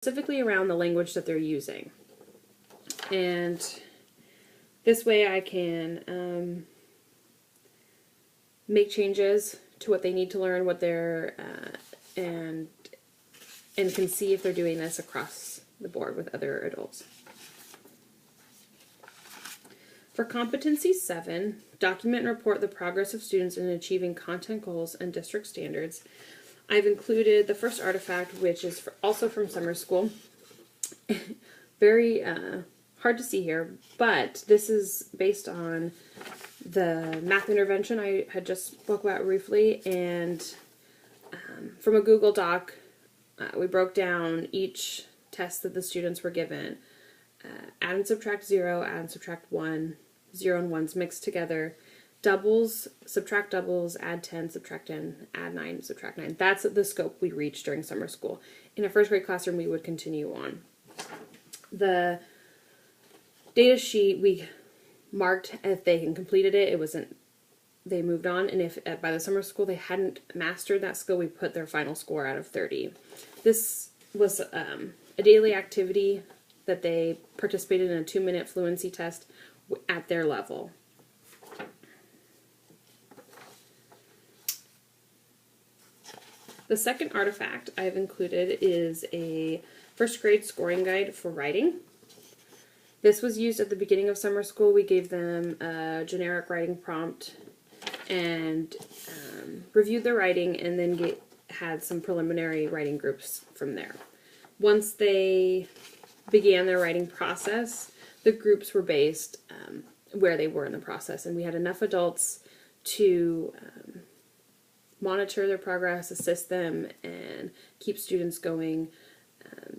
specifically around the language that they're using. And this way I can make changes to what they need to learn, what they're, and can see if they're doing this across the board with other adults. For competency 7, document and report the progress of students in achieving content goals and district standards. I've included the first artifact, which is also from summer school. Very hard to see here, but this is based on the math intervention I had just spoke about briefly, and from a Google Doc, we broke down each test that the students were given. Add and subtract 0, add and subtract 1, 0 and 1s mixed together, doubles, subtract doubles, add 10, subtract 10, add 9, subtract 9. That's the scope we reached during summer school. In a first grade classroom, we would continue on. The data sheet, we marked if they had completed it. It wasn't, they moved on, and if by the summer school they hadn't mastered that skill, we put their final score out of 30. This was a daily activity that they participated in a 2-minute fluency test at their level. The second artifact I've included is a first grade scoring guide for writing. This was used at the beginning of summer school. We gave them a generic writing prompt and reviewed their writing, and then had some preliminary writing groups from there. Once they began their writing process, the groups were based where they were in the process, and we had enough adults to monitor their progress, assist them, and keep students going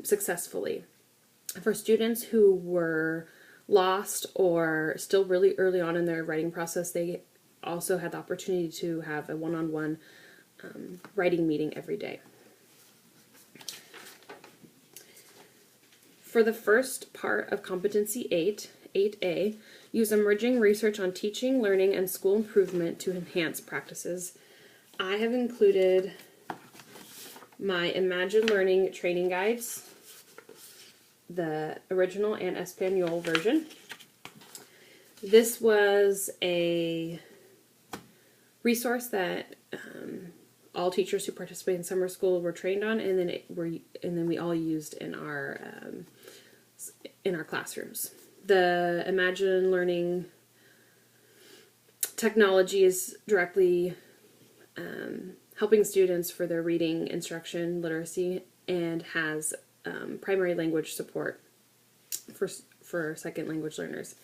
successfully. For students who were lost or still really early on in their writing process, they also had the opportunity to have a one-on-one writing meeting every day. For the first part of Competency 8, 8A, use emerging research on teaching, learning, and school improvement to enhance practices. I have included my Imagine Learning training guides, the original and Espanol version. This was a resource that all teachers who participate in summer school were trained on, and then we all used in our classrooms. The Imagine Learning technology is directly helping students for their reading, instruction, literacy, and has primary language support for second language learners.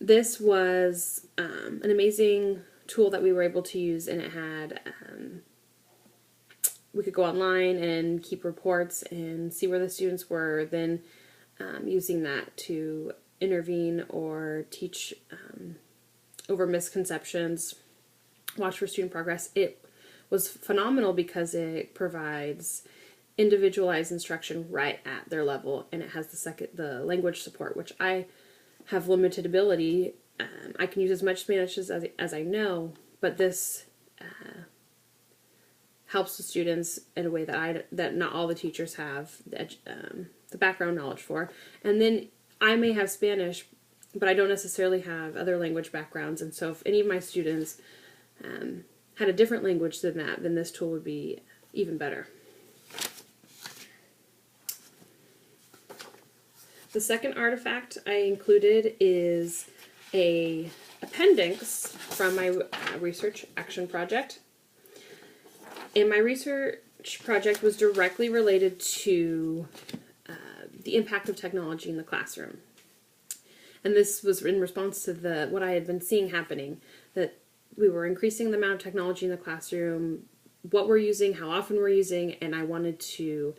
This was an amazing tool that we were able to use, and it had we could go online and keep reports and see where the students were, then using that to intervene or teach over misconceptions, watch for student progress. It was phenomenal because it provides individualized instruction right at their level, and it has the language support, which I have limited ability. I can use as much Spanish as I know, but this helps the students in a way that not all the teachers have the background knowledge for. And then I may have Spanish, but I don't necessarily have other language backgrounds, and so if any of my students had a different language than that, then this tool would be even better. The second artifact I included is an appendix from my research action project. And my research project was directly related to the impact of technology in the classroom. And this was in response to what I had been seeing happening, that we were increasing the amount of technology in the classroom, what we're using, how often we're using, and I wanted to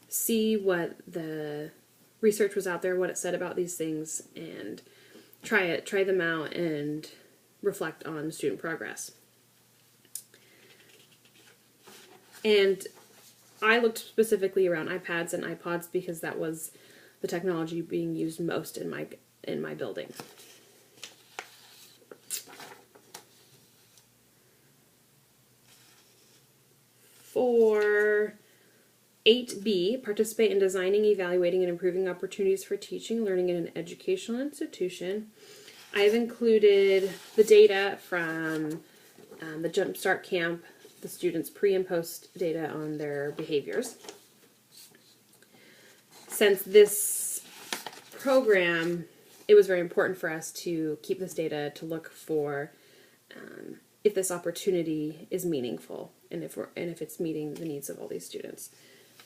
see what the research was out there, what it said about these things, and try them out and reflect on student progress. And I looked specifically around iPads and iPods because that was the technology being used most in my building. For 8B, participate in designing, evaluating, and improving opportunities for teaching, learning in an educational institution. I've included the data from the Jumpstart Camp, the students' pre and post data on their behaviors. Since this program, it was very important for us to keep this data to look for if this opportunity is meaningful and if it's meeting the needs of all these students.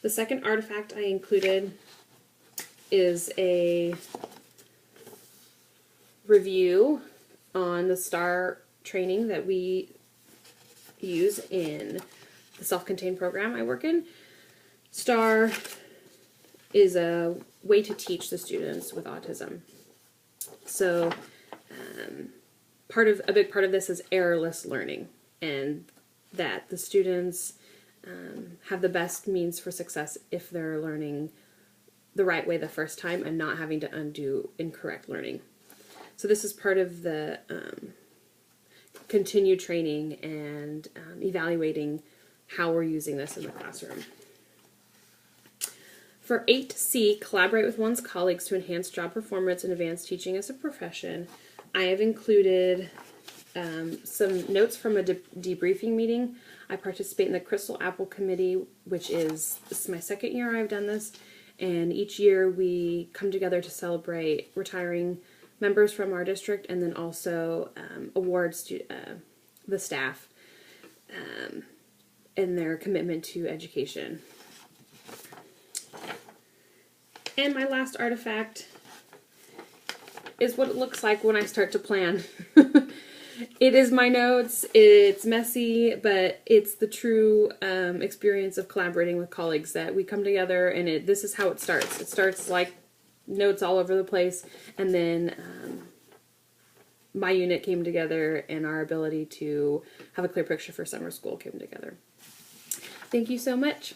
The second artifact I included is a review on the STAR training that we use in the self-contained program I work in. STAR is a way to teach the students with autism. So a big part of this is errorless learning, and that the students have the best means for success if they're learning the right way the first time and not having to undo incorrect learning. So this is part of the continued training and evaluating how we're using this in the classroom. For 8C, collaborate with one's colleagues to enhance job performance and advance teaching as a profession. I have included some notes from a debriefing meeting. I participate in the Crystal Apple Committee, this is my second year I've done this, and each year we come together to celebrate retiring members from our district and then also award the staff and their commitment to education. And my last artifact is what it looks like when I start to plan. It is my notes, it's messy, but it's the true experience of collaborating with colleagues that we come together and this is how it starts. It starts like notes all over the place, and then my unit came together and our ability to have a clear picture for summer school came together. Thank you so much.